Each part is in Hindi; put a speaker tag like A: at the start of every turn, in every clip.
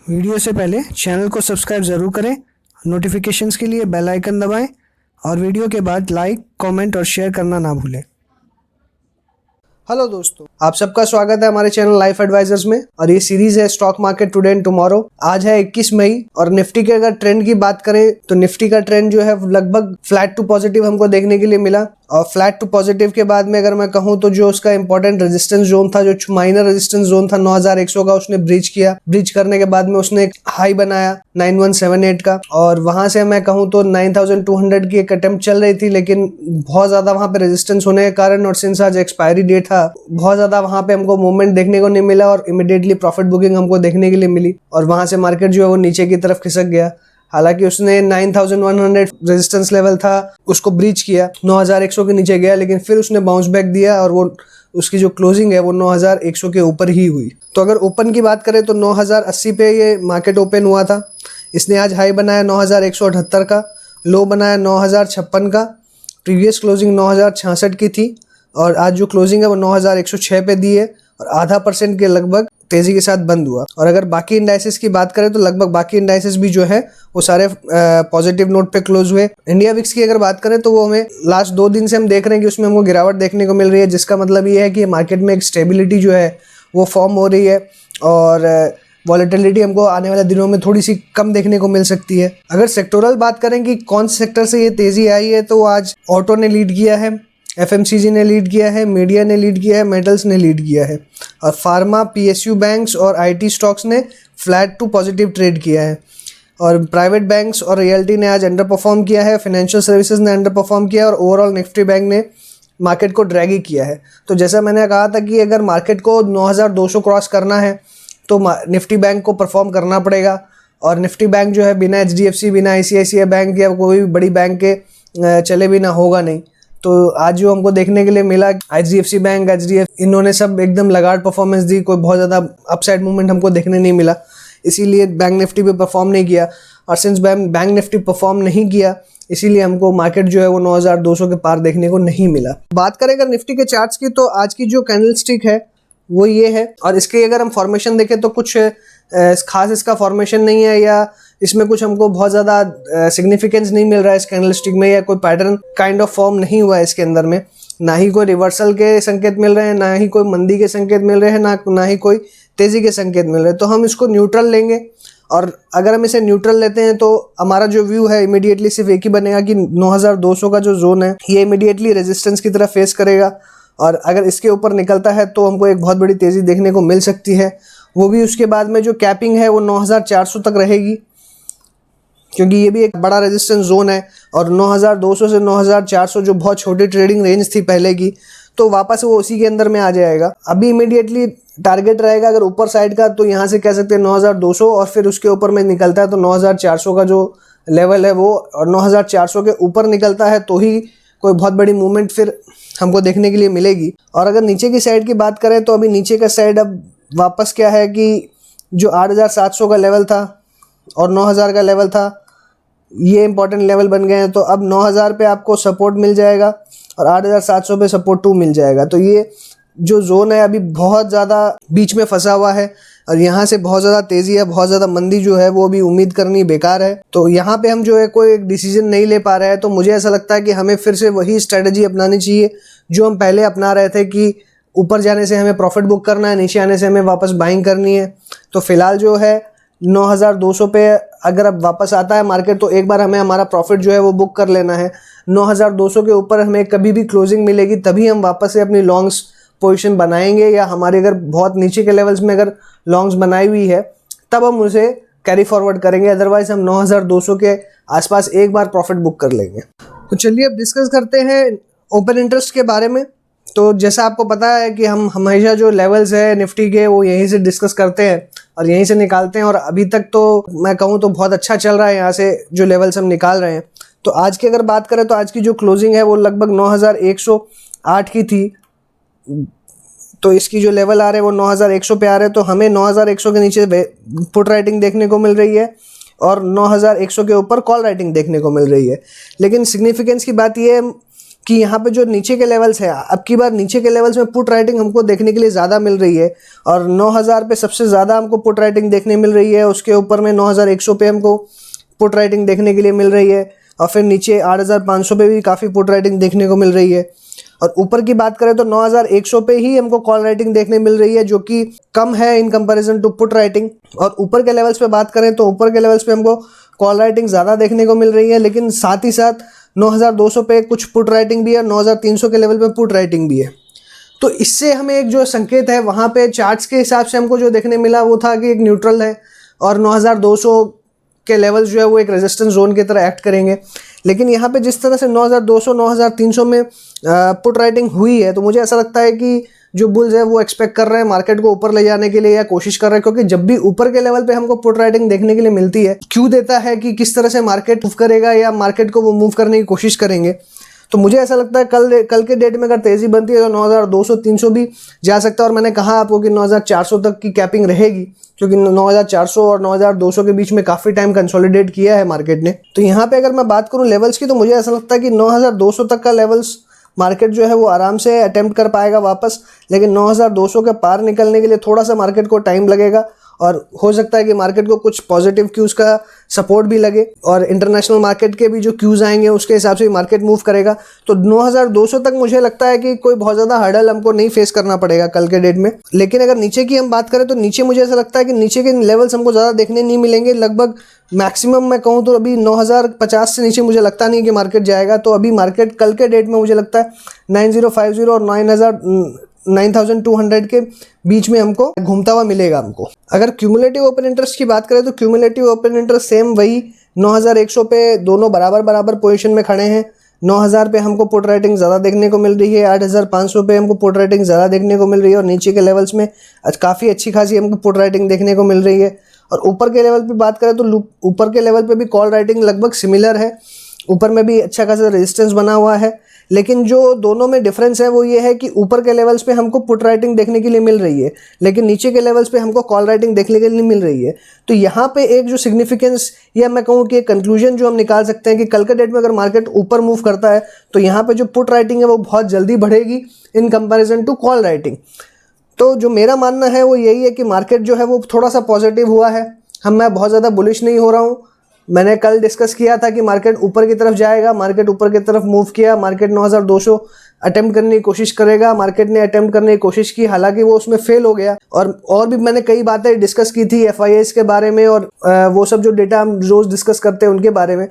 A: वीडियो से पहले चैनल को सब्सक्राइब ज़रूर करें, नोटिफिकेशंस के लिए बेल आइकन दबाएं और वीडियो के बाद लाइक, कमेंट और शेयर करना ना भूलें। हेलो दोस्तों, आप सबका स्वागत है हमारे चैनल लाइफ एडवाइजर्स में और ये सीरीज है stock market today and tomorrow. आज है 21 मई और निफ्टी के अगर ट्रेंड की बात करें तो निफ्टी का ट्रेंड जो है लगभग फ्लैट टू पॉजिटिव हमको देखने के लिए मिला। और फ्लैट टू पॉजिटिव के बाद में अगर मैं कहूं तो जो उसका इंपॉर्टेंट रेजिस्टेंस जोन था, जो माइनर रेजिस्टेंस जोन था 9100 का, उसने ब्रीच किया। ब्रीच करने के बाद में उसने एक हाई बनाया 9178 का और वहां से मैं कहूं तो 9200 की एक अटेम्प्ट चल रही थी, लेकिन बहुत ज्यादा वहां पे रेजिस्टेंस होने के कारण और सिंस आज एक्सपायरी डेट था, बहुत ज्यादा वहां पे हमको मूवमेंट देखने को नहीं मिला और इमीडिएटली प्रॉफिट बुकिंग हमको देखने के लिए मिली और वहां से मार्केट जो है वो नीचे की तरफ खिसक गया। हालांकि उसने 9100 रेजिस्टेंस लेवल था उसको ब्रीच किया, 9100 के नीचे गया, लेकिन फिर उसने बाउंस बैक दिया और वो उसकी जो क्लोजिंग है वो 9100 के ऊपर ही हुई। तो अगर ओपन की बात करें तो 9080 पे ये मार्केट ओपन हुआ था। इसने आज हाई बनाया 9178 का, लो बनाया 9056 का, प्रीवियस क्लोजिंग 9066 की थी और आज जो क्लोजिंग है वो 9106 पे दी है और आधा % के लगभग तेजी के साथ बंद हुआ। और अगर बाकी इंडाइसेस की बात करें तो लगभग बाकी इंडाइसेस भी जो है वो सारे पॉजिटिव नोट पे क्लोज हुए। इंडिया विक्स की अगर बात करें तो वो हमें लास्ट 2 दिन से हम देख रहे हैं कि उसमें हमको गिरावट देखने को मिल रही है, जिसका मतलब ये है कि मार्केट में एक स्टेबिलिटी जो है वो फॉर्म हो रही है और वॉलेटिलिटी हमको आने वाले दिनों में थोड़ी सी कम देखने को मिल सकती है। अगर सेक्टोरल बात करें कि कौन से सेक्टर से ये तेजी आई है तो आज ऑटो ने लीड किया है, FMCG ने लीड किया है, मीडिया ने लीड किया है, मेटल्स ने लीड किया है और फार्मा, PSU बैंक्स और IT स्टॉक्स ने फ्लैट टू पॉजिटिव ट्रेड किया है। और प्राइवेट बैंक्स और रियल्टी ने आज अंडर परफॉर्म किया है, फाइनेंशियल सर्विसेज ने अंडर परफॉर्म किया और ओवरऑल निफ्टी बैंक ने मार्केट को ड्रैग ही किया है। तो जैसा मैंने कहा था कि अगर मार्केट को 9200 क्रॉस करना है तो निफ्टी बैंक को परफॉर्म करना पड़ेगा और निफ्टी बैंक जो है बिना HDFC, बिना ICICI बैंक या कोई भी बड़ी बैंक के चले बिना होगा नहीं। तो आज जो हमको देखने के लिए मिला, HDFC बैंक, इन्होंने सब एकदम लगातार परफॉर्मेंस दी, कोई बहुत ज़्यादा अपसाइड मूवमेंट हमको देखने नहीं मिला, इसीलिए बैंक निफ्टी पे परफॉर्म नहीं किया। और सिंस बैंक निफ्टी परफॉर्म नहीं किया इसीलिए हमको मार्केट जो है वो 9200 के पार देखने को नहीं मिला। बात करें अगर निफ्टी के चार्ट्स की तो आज की जो कैंडल स्टिक है वो ये है और इसके अगर हम फॉर्मेशन देखें तो कुछ खास इसका फॉर्मेशन नहीं है या इसमें कुछ हमको बहुत ज़्यादा सिग्निफिकेंस नहीं मिल रहा है इस कैंडल स्टिक में, या कोई पैटर्न काइंड ऑफ फॉर्म नहीं हुआ है इसके अंदर में। ना ही कोई रिवर्सल के संकेत मिल रहे हैं, ना ही कोई मंदी के संकेत मिल रहे हैं, ना ही कोई तेज़ी के संकेत मिल रहे हैं। तो हम इसको न्यूट्रल लेंगे और अगर हम इसे न्यूट्रल लेते हैं तो हमारा जो व्यू है इमीडिएटली सिर्फ एक ही बनेगा कि 9200 का जो जोन है ये इमीडिएटली रेजिस्टेंस की तरफ फेस करेगा और अगर इसके ऊपर निकलता है तो हमको एक बहुत बड़ी तेज़ी देखने को मिल सकती है। वो भी उसके बाद में जो कैपिंग है वो 9400 तक रहेगी, क्योंकि ये भी एक बड़ा रेजिस्टेंस जोन है और 9200 से 9400 जो बहुत छोटी ट्रेडिंग रेंज थी पहले की, तो वापस वो उसी के अंदर में आ जाएगा। अभी इमीडिएटली टारगेट रहेगा अगर ऊपर साइड का तो यहाँ से कह सकते हैं 9200 और फिर उसके ऊपर में निकलता है तो 9400 का जो लेवल है वो, और 9400 के ऊपर निकलता है तो ही कोई बहुत बड़ी मूवमेंट फिर हमको देखने के लिए मिलेगी। और अगर नीचे की साइड की बात करें तो अभी नीचे का साइड अब वापस क्या है कि जो 8700 का लेवल था और 9000 का लेवल था ये इंपॉर्टेंट लेवल बन गए हैं, तो अब 9000 पे आपको सपोर्ट मिल जाएगा और 8700 पे सपोर्ट 2 मिल जाएगा। तो ये जो जोन है अभी बहुत ज़्यादा बीच में फंसा हुआ है और यहाँ से बहुत ज़्यादा तेज़ी है, बहुत ज़्यादा मंदी जो है वो भी उम्मीद करनी बेकार है। तो यहाँ पे हम जो है कोई एक डिसीजन नहीं ले पा रहे हैं, तो मुझे ऐसा लगता है कि हमें फिर से वही स्ट्रेटजी अपनानी चाहिए जो हम पहले अपना रहे थे कि ऊपर जाने से हमें प्रॉफिट बुक करना है, नीचे आने से हमें वापस बाइंग करनी है। तो फिलहाल जो है 9200 पे अगर अब वापस आता है मार्केट तो एक बार हमें हमारा प्रॉफिट जो है वो बुक कर लेना है। 9200 के ऊपर हमें कभी भी क्लोजिंग मिलेगी तभी हम वापस से अपनी लॉन्ग्स पोजीशन बनाएंगे, या हमारी अगर बहुत नीचे के लेवल्स में अगर लॉन्ग्स बनाई हुई है तब हम उसे कैरी फॉरवर्ड करेंगे, अदरवाइज हम 9200 के आसपास एक बार प्रॉफिट बुक कर लेंगे। तो चलिए अब डिस्कस करते हैं ओपन इंटरेस्ट के बारे में। तो जैसा आपको पता है कि हम हमेशा जो लेवल्स है निफ्टी के वो यहीं से डिस्कस करते हैं और यहीं से निकालते हैं और अभी तक तो मैं कहूँ तो बहुत अच्छा चल रहा है यहाँ से जो लेवल्स हम निकाल रहे हैं। तो आज की अगर बात करें तो आज की जो क्लोजिंग है वो लगभग 9108 की थी, तो इसकी जो लेवल आ रहे हैं वो 9100 पे आ रहे हैं, तो हमें 9100 के नीचे पुट राइटिंग देखने को मिल रही है और 9100 के ऊपर कॉल राइटिंग देखने को मिल रही है। लेकिन सिग्निफिकेंस की बात यह है कि यहाँ पे जो नीचे के लेवल्स है, अब की बार नीचे के लेवल्स में पुट राइटिंग हमको देखने के लिए ज़्यादा मिल रही है और 9000 पे सबसे ज़्यादा हमको पुट राइटिंग देखने मिल रही है। उसके ऊपर में 9100 पे हमको पुट राइटिंग देखने के लिए मिल रही है और फिर नीचे 8500 पे भी काफ़ी पुट राइटिंग देखने को मिल रही है। और ऊपर की बात करें तो 9100 पे ही हमको कॉल राइटिंग देखने मिल रही है, जो कि कम है in comparison to put writing. और ऊपर के लेवल्स पे बात करें तो ऊपर के लेवल्स पे हमको कॉल राइटिंग ज़्यादा देखने को मिल रही है, लेकिन साथ ही साथ 9200 पे कुछ पुट राइटिंग भी है, 9300 के लेवल पे पुट राइटिंग भी है। तो इससे हमें एक जो संकेत है वहाँ पे चार्ट्स के हिसाब से हमको जो देखने मिला वो था कि एक न्यूट्रल है और 9200 के लेवल्स जो है वो एक रेजिस्टेंस जोन की तरह एक्ट करेंगे। लेकिन यहाँ पे जिस तरह से 9200 9300 में पुट राइटिंग हुई है, तो मुझे ऐसा लगता है कि जो बुल्स है वो एक्सपेक्ट कर रहे हैं मार्केट को ऊपर ले जाने के लिए या कोशिश कर रहे हैं, क्योंकि जब भी ऊपर के लेवल पे हमको पुट राइटिंग देखने के लिए मिलती है, क्यों देता है कि किस तरह से मार्केट मूव करेगा या मार्केट को वो मूव करने की कोशिश करेंगे। तो मुझे ऐसा लगता है कल के डेट में अगर तेज़ी बनती है तो 9200 300 भी जा सकता है। और मैंने कहा आपको कि 9400 तक की कैपिंग रहेगी, क्योंकि 9400 और 9200 के बीच में काफ़ी टाइम कंसोलिडेट किया है मार्केट ने। तो यहाँ पे अगर मैं बात करूँ लेवल्स की, तो मुझे ऐसा लगता है कि 9200 तक का लेवल्स मार्केट जो है वो आराम से अटेम्प्ट कर पाएगा वापस, लेकिन 9200 के पार निकलने के लिए थोड़ा सा मार्केट को टाइम लगेगा और हो सकता है कि मार्केट को कुछ पॉजिटिव क्यूज़ का सपोर्ट भी लगे और इंटरनेशनल मार्केट के भी जो क्यूज़ आएंगे उसके हिसाब से मार्केट मूव करेगा। तो 9200 तक मुझे लगता है कि कोई बहुत ज़्यादा हर्डल हमको नहीं फेस करना पड़ेगा कल के डेट में। लेकिन अगर नीचे की हम बात करें तो नीचे मुझे ऐसा लगता है कि नीचे के लेवल्स हमको ज़्यादा देखने नहीं मिलेंगे। लगभग मैक्सिमम मैं कहूँ तो अभी 9050 से नीचे मुझे लगता नहीं कि मार्केट जाएगा। तो अभी मार्केट कल के डेट में मुझे लगता है 9050 और 9200 के बीच में हमको घूमता हुआ मिलेगा हमको। अगर क्यूमुलेटिव ओपन इंटरेस्ट की बात करें तो क्यूमुलेटिव ओपन इंटरेस्ट सेम वही 9100 पे दोनों बराबर पोजीशन में खड़े हैं। 9000 पे हमको पुट राइटिंग ज़्यादा देखने को मिल रही है, 8500 पे हमको पुट राइटिंग ज़्यादा देखने को मिल रही है और नीचे के लेवल्स में काफ़ी अच्छी खासी हमको पुट राइटिंग देखने को मिल रही है। और ऊपर के लेवल पे बात करें तो ऊपर के लेवल पे भी कॉल राइटिंग लगभग सिमिलर है, ऊपर में भी अच्छा खासा रेजिस्टेंस बना हुआ है। लेकिन जो दोनों में डिफरेंस है वो ये है कि ऊपर के लेवल्स पे हमको पुट राइटिंग देखने के लिए मिल रही है, लेकिन नीचे के लेवल्स पे हमको कॉल राइटिंग देखने के लिए मिल रही है। तो यहाँ पे एक जो सिग्निफिकेंस या मैं कहूँ कि एक कंक्लूजन जो हम निकाल सकते हैं कि कल के डेट में अगर मार्केट ऊपर मूव करता है तो यहाँ पे जो पुट राइटिंग है वो बहुत जल्दी बढ़ेगी in comparison to call writing. तो जो मेरा मानना है वो यही है कि मार्केट जो है वो थोड़ा सा पॉजिटिव हुआ है। मैं बहुत ज़्यादा बुलिश नहीं हो रहा हूँ। मैंने कल डिस्कस किया था कि मार्केट ऊपर की तरफ जाएगा, मार्केट ऊपर की तरफ मूव किया, मार्केट 9200 अटेम्प्ट करने की कोशिश करेगा। मार्केट ने अटेम्प्ट करने की कोशिश की, हालांकि वो उसमें फेल हो गया। और भी मैंने कई बातें डिस्कस की थी FIIs के बारे में और वो सब जो डेटा हम रोज़ डिस्कस करते हैं उनके बारे में।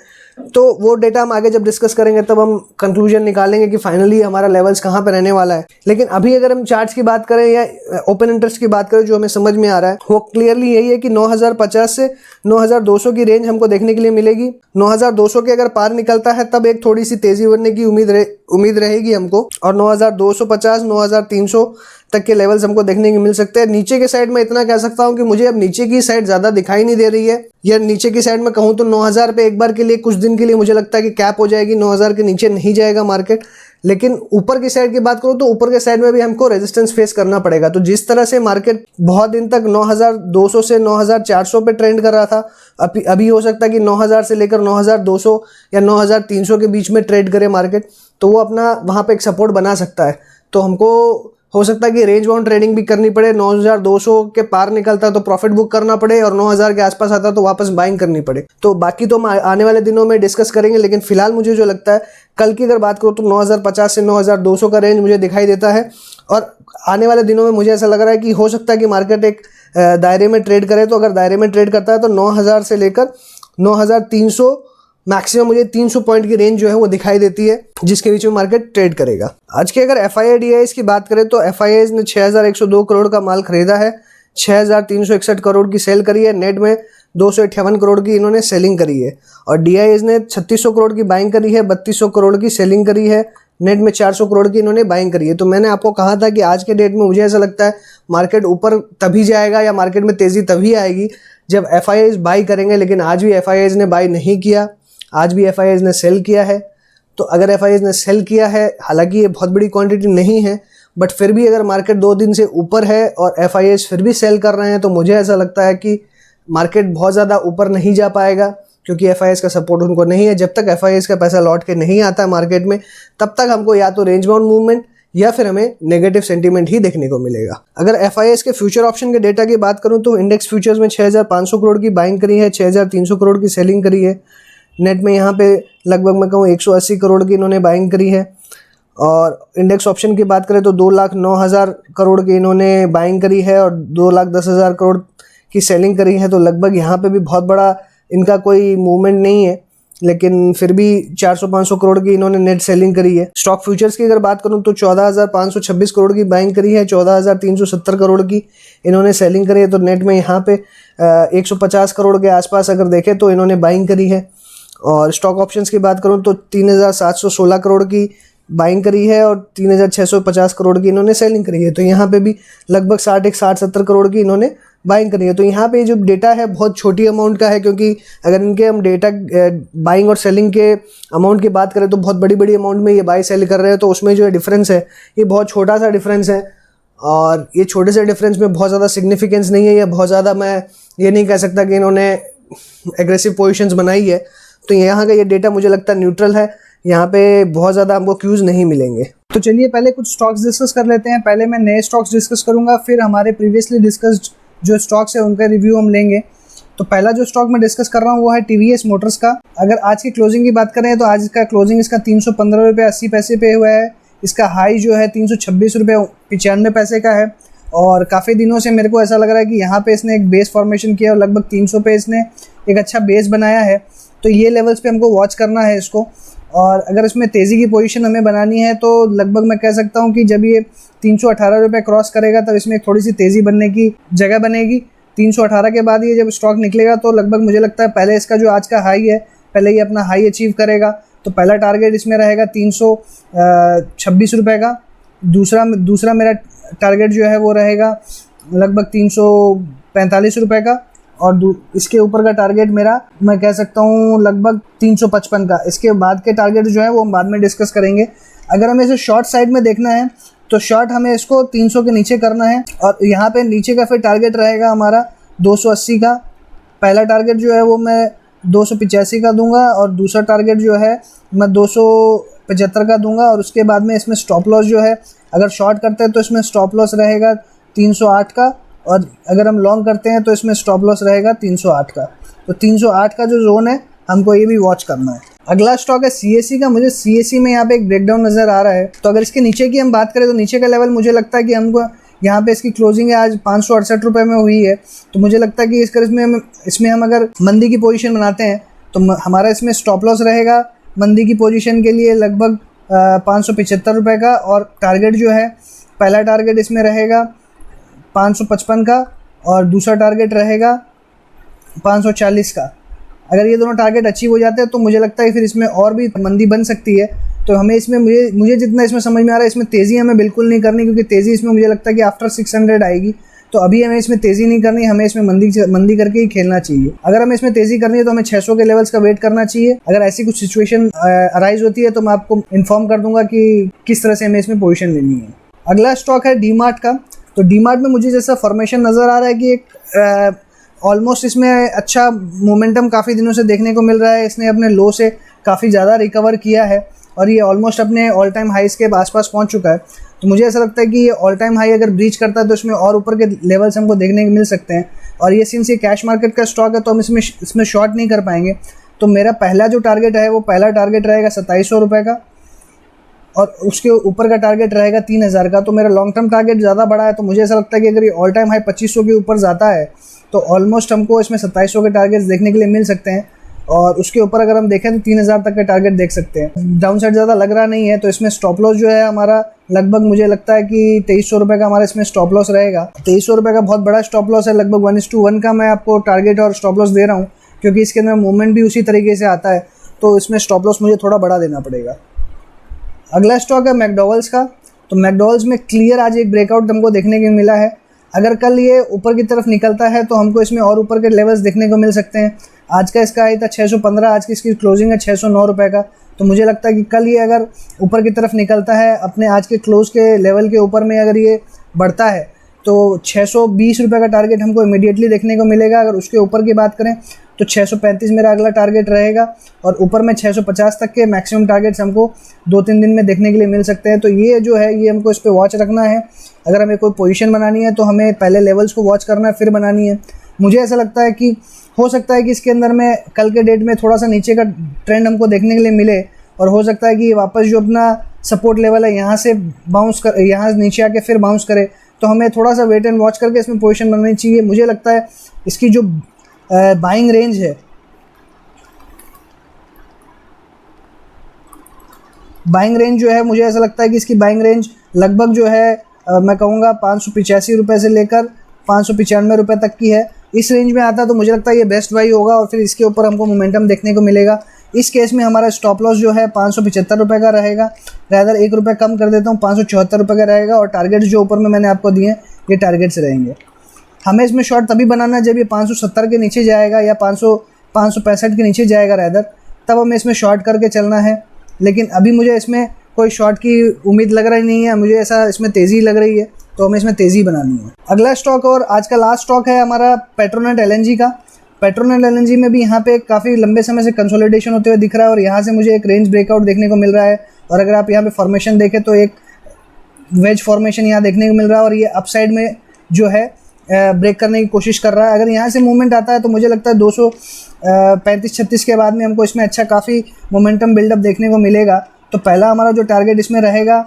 A: तो वो डेटा हम आगे जब डिस्कस करेंगे तब हम कंक्लूजन निकालेंगे कि फाइनली हमारा लेवल्स कहाँ पे रहने वाला है। लेकिन अभी अगर हम चार्ट्स की बात करें या ओपन इंटरेस्ट की बात करें, जो हमें समझ में आ रहा है वो क्लियरली यही है कि 9050 से 9200 की रेंज हमको देखने के लिए मिलेगी। 9200 के अगर पार निकलता है तब एक थोड़ी सी तेज़ी बनने की उम्मीद रहेगी हमको, और 9250 9300 तक के लेवल्स हमको देखने को मिल सकते हैं। नीचे के साइड में इतना कह सकता हूं कि मुझे अब नीचे की साइड ज़्यादा दिखाई नहीं दे रही है, या नीचे की साइड में कहूँ तो 9000 पे एक बार के लिए कुछ दिन के लिए मुझे लगता है कि कैप हो जाएगी, 9000 के नीचे नहीं जाएगा मार्केट। लेकिन ऊपर की साइड की बात करूँ तो ऊपर के साइड में भी हमको रेजिस्टेंस फेस करना पड़ेगा। तो जिस तरह से मार्केट बहुत दिन तक 9200 से 9400 पे ट्रेंड कर रहा था, अभी हो सकता है कि 9000 से लेकर 9200 या 9300 के बीच में ट्रेड करे मार्केट, तो वो अपना वहाँ पे एक सपोर्ट बना सकता है। तो हमको हो सकता है कि रेंज बाउंड ट्रेडिंग भी करनी पड़े, 9200 के पार निकलता है तो प्रॉफिट बुक करना पड़े, और 9000 के आसपास आता है तो वापस बाइंग करनी पड़े। तो बाकी तो हम आने वाले दिनों में डिस्कस करेंगे, लेकिन फिलहाल मुझे जो लगता है कल की अगर बात करूँ तो 9050 से 9200 का रेंज मुझे दिखाई देता है। और आने वाले दिनों में मुझे ऐसा लग रहा है कि हो सकता है कि मार्केट एक दायरे में ट्रेड करे। तो अगर दायरे में ट्रेड करता है तो 9000 से लेकर 9300 मैक्सिमम मुझे 300 पॉइंट की रेंज जो है वो दिखाई देती है, जिसके बीच में मार्केट ट्रेड करेगा। आज के अगर FII-DIs की बात करें तो FIIs ने 6102 करोड़ का माल खरीदा है, 6361 करोड़ की सेल करी है, नेट में 258 करोड़ की इन्होंने सेलिंग करी है। और DIs ने 3600 करोड़ की बाइंग करी है, 3200 करोड़ की सेलिंग करी है, नेट में 400 करोड़ की इन्होंने बाइंग करी है। तो मैंने आपको कहा था कि आज के डेट में मुझे ऐसा लगता है मार्केट ऊपर तभी जाएगा या मार्केट में तेज़ी तभी आएगी जब FIIs बाई करेंगे, लेकिन आज भी FIIs ने बाई नहीं किया, आज भी FIIs ने सेल किया है। तो अगर FIIs ने सेल किया है, हालांकि ये बहुत बड़ी क्वांटिटी नहीं है, बट फिर भी अगर मार्केट 2 दिन से ऊपर है और FIIs फिर भी सेल कर रहे हैं तो मुझे ऐसा लगता है कि मार्केट बहुत ज़्यादा ऊपर नहीं जा पाएगा। क्योंकि FIS का सपोर्ट उनको नहीं है। जब तक FIS का पैसा लौट के नहीं आता है मार्केट में, तब तक हमको या तो रेंज बाउंड मूवमेंट या फिर हमें नेगेटिव सेंटीमेंट ही देखने को मिलेगा। अगर FIS के फ्यूचर ऑप्शन के डेटा की बात करूं तो इंडेक्स फ्यूचर्स में 6500 करोड़ की बाइंग करी है, 6300 करोड़ की सेलिंग करी है। नेट में यहाँ पे लगभग मैं कहूँ 180 करोड़ की इन्होंने बाइंग करी है। और इंडेक्स ऑप्शन की बात करें तो 2,09,000 करोड़ की इन्होंने बाइंग करी है और 2,10,000 करोड़ की सेलिंग करी है। तो लगभग यहाँ पे भी बहुत बड़ा इनका कोई मूवमेंट नहीं है, लेकिन फिर भी 400-500 करोड़ की इन्होंने नेट सेलिंग करी है। स्टॉक फ्यूचर्स की अगर बात करूं तो 14,526 करोड़ की बाइंग करी है, 14,370 करोड़ की इन्होंने सेलिंग करी है। तो नेट में यहाँ पे 150 करोड़ के आसपास अगर देखें तो इन्होंने बाइंग करी है। और स्टॉक ऑप्शंस की बात करूं तो 3,716 करोड़ की बाइंग करी है और 3,650 करोड़ की इन्होंने सेलिंग करी है। तो यहाँ पे भी लगभग 60-70 करोड़ की इन्होंने बाइंग करी है। तो यहाँ पे जो डेटा है बहुत छोटी अमाउंट का है, क्योंकि अगर इनके हम डेटा बाइंग और सेलिंग के अमाउंट की बात करें तो बहुत बड़ी बड़ी अमाउंट में ये बाई सेल कर रहे हैं। तो उसमें जो है डिफरेंस है ये बहुत छोटा सा डिफरेंस है, और ये छोटे से डिफरेंस में बहुत ज़्यादा सिग्निफिकेंस नहीं है, या बहुत ज़्यादा मैं ये नहीं कह सकता कि इन्होंने एग्रेसिव पोजिशंस बनाई है। तो यहाँ का ये डेटा मुझे लगता है न्यूट्रल है, यहाँ पे बहुत ज़्यादा हमको क्यूज़ नहीं मिलेंगे। तो चलिए पहले कुछ स्टॉक्स डिस्कस कर लेते हैं। पहले मैं नए स्टॉक्स डिस्कस करूँगा, फिर हमारे प्रीवियसली डिस्कस्ड जो स्टॉक्स है उनका रिव्यू हम लेंगे। तो पहला जो स्टॉक मैं डिस्कस कर रहा हूँ वो है TVS मोटर्स का। अगर आज की क्लोजिंग की बात करें तो आज का क्लोजिंग इसका 315 रुपये 80 पैसे पे हुआ है। इसका हाई जो है 326 रुपये 95 पैसे का है। और काफ़ी दिनों से मेरे को ऐसा लग रहा है कि यहाँ पे इसने एक बेस फॉर्मेशन किया और लगभग 300 पे इसने एक अच्छा बेस बनाया है। तो ये लेवल्स पे हमको वॉच करना है इसको। और अगर इसमें तेज़ी की पोजीशन हमें बनानी है तो लगभग मैं कह सकता हूँ कि जब ये 318 रुपये क्रॉस करेगा तब इसमें थोड़ी सी तेज़ी बनने की जगह बनेगी। 318 के बाद ये जब स्टॉक निकलेगा तो लगभग मुझे लगता है पहले इसका जो आज का हाई है पहले ये अपना हाई अचीव करेगा। तो पहला टारगेट इसमें रहेगा 326 रुपये का। दूसरा मेरा टारगेट जो है वो रहेगा लगभग 345 रुपये का। और इसके ऊपर का टारगेट मेरा मैं कह सकता हूँ लगभग 355 का। इसके बाद के टारगेट जो है वो हम बाद में डिस्कस करेंगे। अगर हमें इसे शॉर्ट साइड में देखना है तो शॉर्ट हमें इसको 300 के नीचे करना है। और यहाँ पे नीचे का फिर टारगेट रहेगा हमारा 280 का। पहला टारगेट जो है वो मैं 285 का दूंगा और दूसरा टारगेट जो है मैं 275 का दूंगा। और उसके बाद में इसमें स्टॉप लॉस जो है अगर शॉर्ट करते हैं तो इसमें स्टॉप लॉस रहेगा 308 का, और अगर हम लॉन्ग करते हैं तो इसमें स्टॉप लॉस रहेगा 308 का। तो 308 का जो जोन है हमको ये भी वॉच करना है। अगला स्टॉक है CSE का। मुझे CSE में यहाँ पे एक ब्रेकडाउन नज़र आ रहा है। तो अगर इसके नीचे की हम बात करें तो नीचे का लेवल मुझे लगता है कि हमको यहाँ पे इसकी क्लोजिंग है आज 568 रुपये में हुई है। तो मुझे लगता है कि इसमें हम अगर मंदी की पोजीशन बनाते हैं तो हमारा इसमें स्टॉप लॉस रहेगा मंदी की पोजीशन के लिए लगभग 575 रुपये का। और टारगेट जो है पहला टारगेट इसमें रहेगा 555 का और दूसरा टारगेट रहेगा 540 का। अगर ये दोनों टारगेट अचीव हो जाते हैं तो मुझे लगता है फिर इसमें और भी मंदी बन सकती है। तो हमें इसमें मुझे जितना इसमें समझ में आ रहा है इसमें तेज़ी हमें बिल्कुल नहीं करनी, क्योंकि तेज़ी इसमें मुझे लगता है कि आफ्टर 600 आएगी। तो अभी हमें इसमें तेज़ी नहीं करनी, हमें इसमें मंदी करके ही खेलना चाहिए। अगर हमें इसमें तेज़ी करनी है तो हमें 600 के लेवल्स का वेट करना चाहिए। अगर ऐसी कुछ सिचुएशन अराइज होती है तो मैं आपको इन्फॉर्म कर दूंगा कि किस तरह से हमें इसमें पोजीशन लेनी है। अगला स्टॉक है डीमार्ट का। तो डीमार्ट में मुझे जैसा फॉर्मेशन नज़र आ रहा है कि एक ऑलमोस्ट इसमें अच्छा मोमेंटम काफ़ी दिनों से देखने को मिल रहा है। इसने अपने लो से काफ़ी ज़्यादा रिकवर किया है और ये ऑलमोस्ट अपने ऑल टाइम हाइस के आसपास पहुंच चुका है। तो मुझे ऐसा लगता है कि ये ऑल टाइम हाई अगर ब्रीच करता है तो इसमें और ऊपर के लेवल्स हमको देखने को मिल सकते हैं। और ये सिंस ये कैश मार्केट का स्टॉक है तो हम इसमें शॉर्ट नहीं कर पाएंगे। तो मेरा पहला जो टारगेट है वो पहला टारगेट रहेगा 2700 रुपये का और उसके ऊपर का टारगेट रहेगा 3000 का। तो मेरा लॉन्ग टर्म टारगेट ज़्यादा बड़ा है। तो मुझे ऐसा लगता है कि अगर ये ऑल टाइम हाई 2500 के ऊपर जाता है तो ऑलमोस्ट हमको इसमें 2700 के टारगेट्स देखने के लिए मिल सकते हैं। और उसके ऊपर अगर हम देखें तो 3000 तक के टारगेट देख सकते हैं। डाउन साइड ज़्यादा लग रहा नहीं है। तो इसमें स्टॉप लॉस जो है हमारा लगभग मुझे लगता है कि 2300 रुपये का हमारा इसमें स्टॉप लॉस रहेगा। 2300 रुपये का बहुत बड़ा स्टॉप लॉस है। लगभग 1:1 का मैं आपको टारगेट और स्टॉप लॉस दे रहा हूँ, क्योंकि इसके अंदर मूवमेंट भी उसी तरीके से आता है। तो इसमें स्टॉप लॉस मुझे थोड़ा बड़ा देना पड़ेगा। अगला स्टॉक है मैकडॉवेल्स का। तो मैकडॉवेल्स में क्लियर आज एक ब्रेकआउट हमको देखने को मिला है। अगर कल ये ऊपर की तरफ निकलता है तो हमको इसमें और ऊपर के लेवल्स देखने को मिल सकते हैं। आज का इसका आई था 615, आज की इसकी क्लोजिंग है 609 रुपये का। तो मुझे लगता है कि कल ये अगर ऊपर की तरफ निकलता है अपने आज के क्लोज के लेवल के ऊपर में अगर ये बढ़ता है तो 620 रुपये का टारगेट हमको इमीडिएटली देखने को मिलेगा। अगर उसके ऊपर की बात करें तो 635 मेरा अगला टारगेट रहेगा और ऊपर में 650 तक के मैक्सिमम टारगेट्स हमको 2-3 दिन में देखने के लिए मिल सकते हैं। तो ये जो है ये हमको इस पर वॉच रखना है। अगर हमें कोई पोजीशन बनानी है तो हमें पहले लेवल्स को वॉच करना है फिर बनानी है। मुझे ऐसा लगता है कि हो सकता है कि इसके अंदर में कल के डेट में थोड़ा सा नीचे का ट्रेंड हमको देखने के लिए मिले और हो सकता है कि वापस जो अपना सपोर्ट लेवल है यहाँ से बाउंस कर, यहाँ नीचे आके फिर बाउंस करे। तो हमें थोड़ा सा वेट एंड वॉच करके इसमें पोजीशन बनानी चाहिए। मुझे लगता है इसकी जो बाइंग रेंज है, बाइंग रेंज जो है, मुझे ऐसा लगता है कि इसकी बाइंग रेंज लगभग जो है मैं कहूँगा 585 रुपये से लेकर 595 रुपये तक की है। इस रेंज में आता है तो मुझे लगता है ये बेस्ट बाई होगा और फिर इसके ऊपर हमको मोमेंटम देखने को मिलेगा। इस केस में हमारा स्टॉप लॉस जो है 575 रुपये का रहेगा, रैदर 1 रुपये कम कर देता हूँ, 574 रुपये का रहेगा। और टारगेट्स जो ऊपर में मैंने आपको दिए ये टारगेट्स रहेंगे। हमें इसमें शॉर्ट तभी बनाना है जब ये 570 के नीचे जाएगा या 565 के नीचे जाएगा रैदर, तब हमें इसमें शॉर्ट करके चलना है। लेकिन अभी मुझे इसमें कोई शॉर्ट की उम्मीद लग रही नहीं है, मुझे ऐसा इसमें तेज़ी लग रही है तो हमें इसमें तेज़ी बनानी है। अगला स्टॉक और आज का लास्ट स्टॉक है हमारा पेट्रोनेट LNG का। पेट्रोनेट LNG में भी यहाँ पे काफ़ी लंबे समय से कंसोलिडेशन होते हुए दिख रहा है और यहाँ से मुझे एक रेंज ब्रेकआउट देखने को मिल रहा है। और अगर आप यहाँ पे फॉर्मेशन देखें तो एक वेज फॉर्मेशन यहाँ देखने को मिल रहा है और ये अपसाइड में जो है ब्रेक करने की कोशिश कर रहा है। अगर यहाँ से मूवमेंट आता है तो मुझे लगता है 235-36 के बाद में हमको इसमें अच्छा काफ़ी मोमेंटम बिल्डअप देखने को मिलेगा। तो पहला हमारा जो टारगेट इसमें रहेगा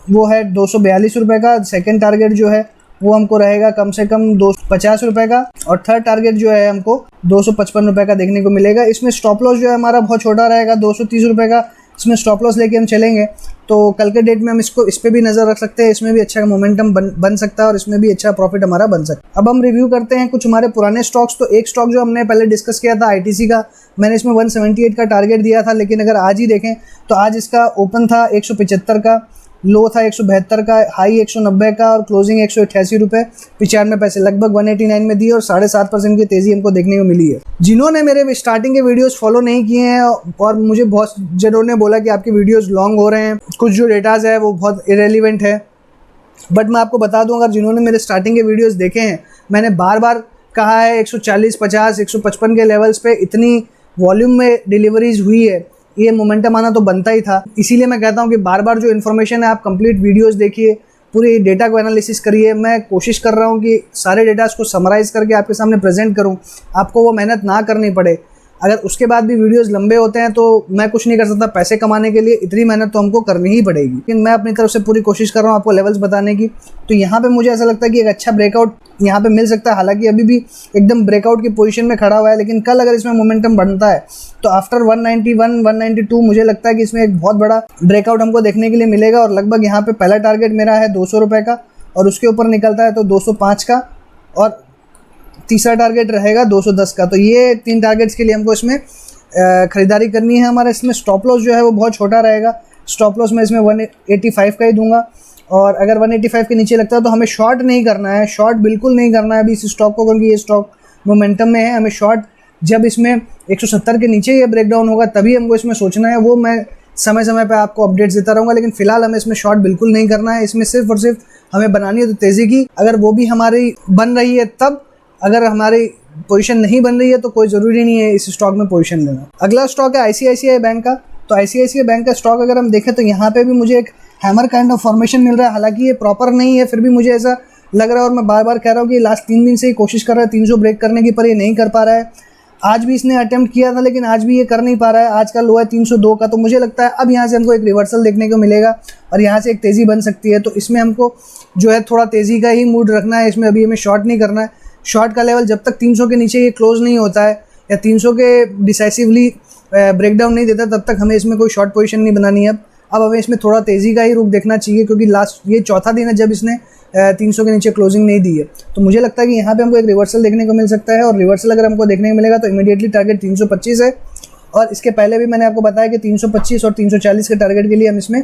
A: वो है 242 रुपये का। सेकंड टारगेट जो है वो हमको रहेगा कम से कम 250 रुपये का और थर्ड टारगेट जो है हमको 255 रुपये का देखने को मिलेगा। इसमें स्टॉप लॉस जो है हमारा बहुत छोटा रहेगा, 230 रुपये का इसमें स्टॉप लॉस लेके हम चलेंगे। तो कल के डेट में हम इसको इस पर भी नज़र रख सकते हैं, इसमें भी अच्छा मोमेंटम बन सकता है और इसमें भी अच्छा प्रॉफिट हमारा बन सकता है। अब हम रिव्यू करते हैं कुछ हमारे पुराने स्टॉक्स। तो एक स्टॉक जो हमने पहले डिस्कस किया था ITC का, मैंने इसमें 178 का टारगेट दिया था, लेकिन अगर आज ही देखें तो आज इसका ओपन था 175 का, लो था 172 का, हाई 190 का और क्लोजिंग 188 रुपये 95 पैसे, लगभग 189 में दी और 7.5% की तेज़ी हमको देखने को मिली है। जिन्होंने मेरे स्टार्टिंग के वीडियोस फॉलो नहीं किए हैं और मुझे बहुत जनों ने बोला कि आपके वीडियोस लॉन्ग हो रहे हैं, कुछ जो डेटाज है वो बहुत इरेलीवेंट है, बट मैं आपको बता दूं, अगर जिन्होंने मेरे स्टार्टिंग के वीडियोस देखे हैं, मैंने बार बार कहा है 140, 50, 155 के लेवल्स पे इतनी वॉल्यूम में डिलीवरीज हुई है, ये मोमेंटम आना तो बनता ही था। इसीलिए मैं कहता हूँ कि बार बार जो इन्फॉर्मेशन है आप कंप्लीट वीडियोस देखिए, पूरी डेटा को एनालिसिस करिए। मैं कोशिश कर रहा हूँ कि सारे डेटास को समराइज़ करके आपके सामने प्रेजेंट करूँ, आपको वो मेहनत ना करनी पड़े। अगर उसके बाद भी वीडियोस लंबे होते हैं तो मैं कुछ नहीं कर सकता, पैसे कमाने के लिए इतनी मेहनत तो हमको करनी ही पड़ेगी। लेकिन मैं अपनी तरफ से पूरी कोशिश कर रहा हूँ आपको लेवल्स बताने की। तो यहाँ पे मुझे ऐसा लगता है कि एक अच्छा ब्रेकआउट यहाँ पे मिल सकता है, हालांकि अभी भी एकदम ब्रेकआउट की पोजीशन में खड़ा हुआ है, लेकिन कल अगर इसमें मोमेंटम बनता है तो आफ्टर 191, 192 मुझे लगता है कि इसमें एक बहुत बड़ा ब्रेकआउट हमको देखने के लिए मिलेगा। और लगभग यहाँ पे पहला टारगेट मेरा है 200 रुपये का और उसके ऊपर निकलता है तो 205 का और तीसरा टारगेट रहेगा 210 का। तो ये 3 टारगेट्स के लिए हमको इसमें ख़रीदारी करनी है। हमारा इसमें स्टॉप लॉस जो है वो बहुत छोटा रहेगा, स्टॉप लॉस मैं इसमें 185 का ही दूंगा और अगर 185 के नीचे लगता है तो हमें शॉर्ट नहीं करना है, शॉर्ट बिल्कुल नहीं करना है अभी इस स्टॉक को, क्योंकि ये स्टॉक मोमेंटम में है। हमें शॉर्ट जब इसमें 170 के नीचे ये ब्रेकडाउन होगा तभी हमको इसमें सोचना है, वो मैं समय समय पे आपको अपडेट्स देता रहूँगा। लेकिन फिलहाल हमें इसमें शॉर्ट बिल्कुल नहीं करना है, इसमें सिर्फ और सिर्फ हमें बनानी है तो तेज़ी की। अगर वो भी हमारी बन रही है तब, अगर हमारी पोजीशन नहीं बन रही है तो कोई ज़रूरी नहीं है इस स्टॉक में पोजीशन लेना। अगला स्टॉक है ICICI बैंक का। तो ICICI बैंक का स्टॉक अगर हम देखें तो यहाँ पे भी मुझे एक हैमर काइंड ऑफ फॉर्मेशन मिल रहा है, हालांकि ये प्रॉपर नहीं है, फिर भी मुझे ऐसा लग रहा है और मैं बार बार कह रहा हूँ कि लास्ट 3 दिन से ही कोशिश कर रहा है 300 ब्रेक करने की, पर ये नहीं कर पा रहा है। आज भी इसने अटेम्प्ट किया था लेकिन आज भी ये कर नहीं पा रहा है। आज का लो है 302 का, तो मुझे लगता है अब यहाँ से हमको एक रिवर्सल देखने को मिलेगा और यहाँ से एक तेज़ी बन सकती है। तो इसमें हमको जो है थोड़ा तेज़ी का ही मूड रखना है, इसमें अभी हमें शॉर्ट नहीं करना है। शॉर्ट का लेवल जब तक 300 के नीचे ये क्लोज नहीं होता है या 300 के डिसाइसिवली ब्रेकडाउन नहीं देता तब तक हमें इसमें कोई शॉर्ट पोजीशन नहीं बनानी है। अब हमें इसमें थोड़ा तेज़ी का ही रुख देखना चाहिए, क्योंकि लास्ट ये चौथा दिन है जब इसने 300 के नीचे क्लोजिंग नहीं दी है। तो मुझे लगता है कि यहाँ पे हमको एक रिवर्सल देखने को मिल सकता है और रिवर्सल अगर हमको देखने को मिलेगा तो इमीडिएटली टारगेट 325 है। और इसके पहले भी मैंने आपको बताया कि 325 और 340 के टारगेट के लिए हम इसमें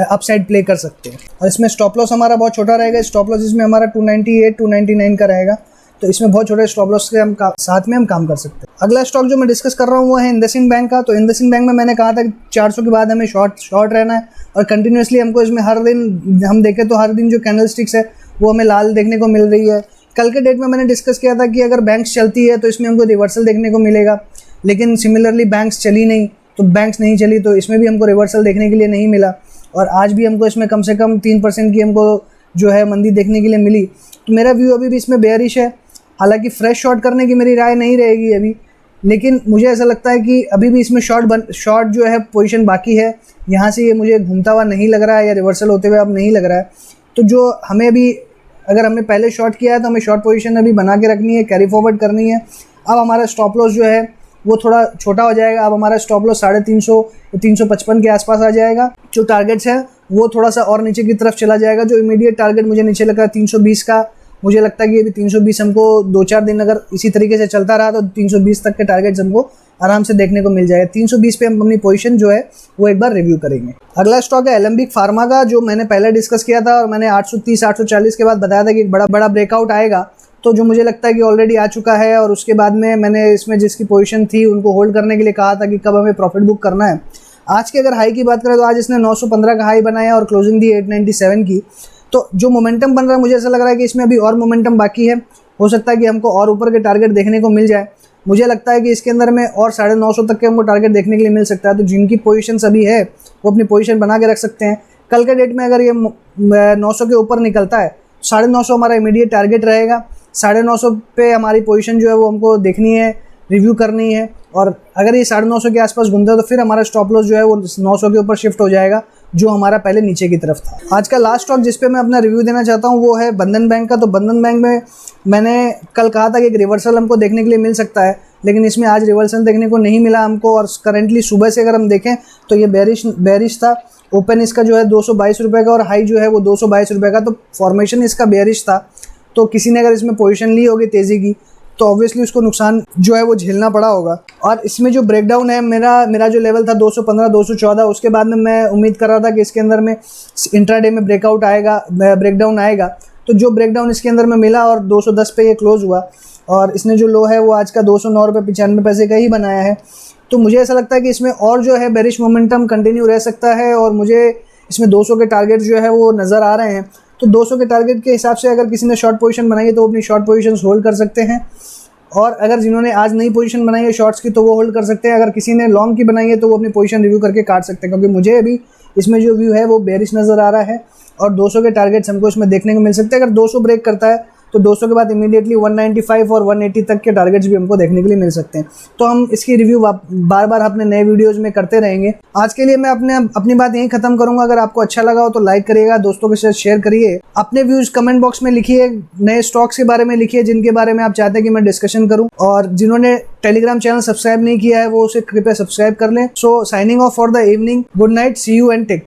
A: अपसाइड प्ले कर सकते हैं। और इसमें स्टॉप लॉस हमारा बहुत छोटा रहेगा, स्टॉप लॉस इसमें हमारा 298, 299 का रहेगा, तो इसमें बहुत छोटे स्टॉप लॉस के हम साथ में हम काम कर सकते हैं। अगला स्टॉक जो मैं डिस्कस कर रहा हूँ वो है इंडसइंड बैंक का। तो इंडसइंड बैंक में मैंने कहा था कि 400 के बाद हमें शॉर्ट रहना है और कंटिन्यूसली हमको इसमें हर दिन हम देखें तो हर दिन जो कैंडल स्टिक्स है वो हमें लाल देखने को मिल रही है, कल के डेट में मैंने डिस्कस किया था कि अगर बैंक्स चलती है तो इसमें हमको रिवर्सल देखने को मिलेगा, लेकिन सिमिलरली बैंक्स चली नहीं, तो बैंक्स नहीं चली तो इसमें भी हमको रिवर्सल देखने के लिए नहीं मिला, और आज भी हमको इसमें कम से कम 3% की हमको जो है मंदी देखने के लिए मिली। तो मेरा व्यू अभी भी इसमें बेयरिश है। हालांकि फ्रेश शॉर्ट करने की मेरी राय नहीं रहेगी अभी, लेकिन मुझे ऐसा लगता है कि अभी भी इसमें शॉर्ट जो है पोजीशन बाकी है। यहाँ से ये मुझे घूमता हुआ नहीं लग रहा है या रिवर्सल होते हुए अब नहीं लग रहा है। तो जो हमें अभी, अगर हमने पहले शॉर्ट किया है तो हमें शॉर्ट पोजीशन अभी बना के रखनी है, कैरी फॉरवर्ड करनी है। अब हमारा स्टॉप लॉस जो है वो थोड़ा छोटा हो जाएगा। अब हमारा स्टॉप लॉस 350 या 355 के आसपास आ जाएगा। जो टारगेट्स है वो थोड़ा सा और नीचे की तरफ चला जाएगा। जो इमीडिएट टारगेट मुझे नीचे लगा 320 का, मुझे लगता है कि अभी 320 हमको 2-4 दिन अगर इसी तरीके से चलता रहा तो 320 तक के टारगेट्स हमको आराम से देखने को मिल जाएगा। 320 पे हम अपनी पोजीशन जो है वो एक बार रिव्यू करेंगे। अगला स्टॉक है एलेंबिक फार्मा का, जो मैंने पहले डिस्कस किया था और मैंने 830-840 के बाद बताया था कि एक बड़ा ब्रेकआउट आएगा। तो जो मुझे लगता है कि ऑलरेडी आ चुका है, और उसके बाद में मैंने इसमें जिसकी पोजीशन थी उनको होल्ड करने के लिए कहा था कि कब हमें प्रॉफिट बुक करना है। आज की अगर हाई की बात करें तो आज इसने 915 का हाई बनाया और क्लोजिंग दी 897 की। तो जो मोमेंटम बन रहा है मुझे ऐसा लग रहा है कि इसमें अभी और मोमेंटम बाकी है। हो सकता है कि हमको और ऊपर के टारगेट देखने को मिल जाए। मुझे लगता है कि इसके अंदर में और 950 तक के हमको टारगेट देखने के लिए मिल सकता है। तो जिनकी पोजीशंस अभी है वो अपनी पोजीशन बना के रख सकते हैं। कल के डेट में अगर ये 900 के ऊपर निकलता है, 950 हमारा इमीडिएट टारगेट रहेगा। 950 पे हमारी पोजीशन जो है वो हमको देखनी है, रिव्यू करनी है, और अगर ये 950 के आसपास घूमता है तो फिर हमारा स्टॉप लॉस जो है वो 900 के ऊपर शिफ्ट हो जाएगा, जो हमारा पहले नीचे की तरफ था। आज का लास्ट स्टॉक जिस पे मैं अपना रिव्यू देना चाहता हूँ वो है बंधन बैंक का। तो बंधन बैंक में मैंने कल कहा था कि एक रिवर्सल हमको देखने के लिए मिल सकता है, लेकिन इसमें आज रिवर्सल देखने को नहीं मिला हमको। और करंटली सुबह से अगर हम देखें तो ये बेरिश था। ओपन इसका जो है 222 रुपये का और हाई जो है वो 222 रुपये का। तो फॉर्मेशन इसका बेरिश था। तो किसी ने अगर इसमें पोजीशन ली होगी तेज़ी की तो ऑब्वियसली उसको नुकसान जो है वो झेलना पड़ा होगा। और इसमें जो ब्रेकडाउन है, मेरा जो लेवल था 215 214, उसके बाद में मैं उम्मीद कर रहा था कि इसके अंदर में इंट्राडे में ब्रेकडाउन आएगा। तो जो ब्रेकडाउन इसके अंदर में मिला और 210 पे ये क्लोज हुआ, और इसने जो लो है वो आज का 209 रुपये 95 पैसे का ही बनाया है। तो मुझे ऐसा लगता है कि इसमें और जो है बेरिश मोमेंटम कंटिन्यू रह सकता है, और मुझे इसमें 200 के टारगेट जो है वो नज़र आ रहे हैं। तो 200 के टारगेट के हिसाब से अगर किसी ने शॉर्ट पोजीशन बनाई है तो वो अपनी शॉर्ट पोजीशन होल्ड कर सकते हैं, और अगर जिन्होंने आज नई पोजीशन बनाई है शॉर्ट्स की तो वो होल्ड कर सकते हैं। अगर किसी ने लॉन्ग की बनाई है तो वो अपनी पोजीशन रिव्यू करके काट सकते हैं, क्योंकि मुझे अभी इसमें जो व्यू है वो बेरिश नज़र आ रहा है, और 200 के टारगेट्स हमको इसमें देखने को मिल सकते हैं। अगर 200 ब्रेक करता है तो 200 के बाद इमीडिएटली 195 और 180 तक के टारगेट्स भी हमको देखने के लिए मिल सकते हैं। तो हम इसकी रिव्यू बार बार अपने नए वीडियोज़ में करते रहेंगे। आज के लिए मैं अपनी बात यहीं ख़त्म करूँगा। अगर आपको अच्छा लगा हो तो लाइक करिएगा, दोस्तों के साथ शेयर करिए, अपने व्यूज़ कमेंट बॉक्स में लिखिए, नए स्टॉक्स के बारे में लिखिए जिनके बारे में आप चाहते हैं कि मैं डिस्कशन करूँ, और जिन्होंने टेलीग्राम चैनल सब्सक्राइब नहीं किया है वो उसे कृपया सब्सक्राइब कर लें। So signing off for the evening, good night, see you and take.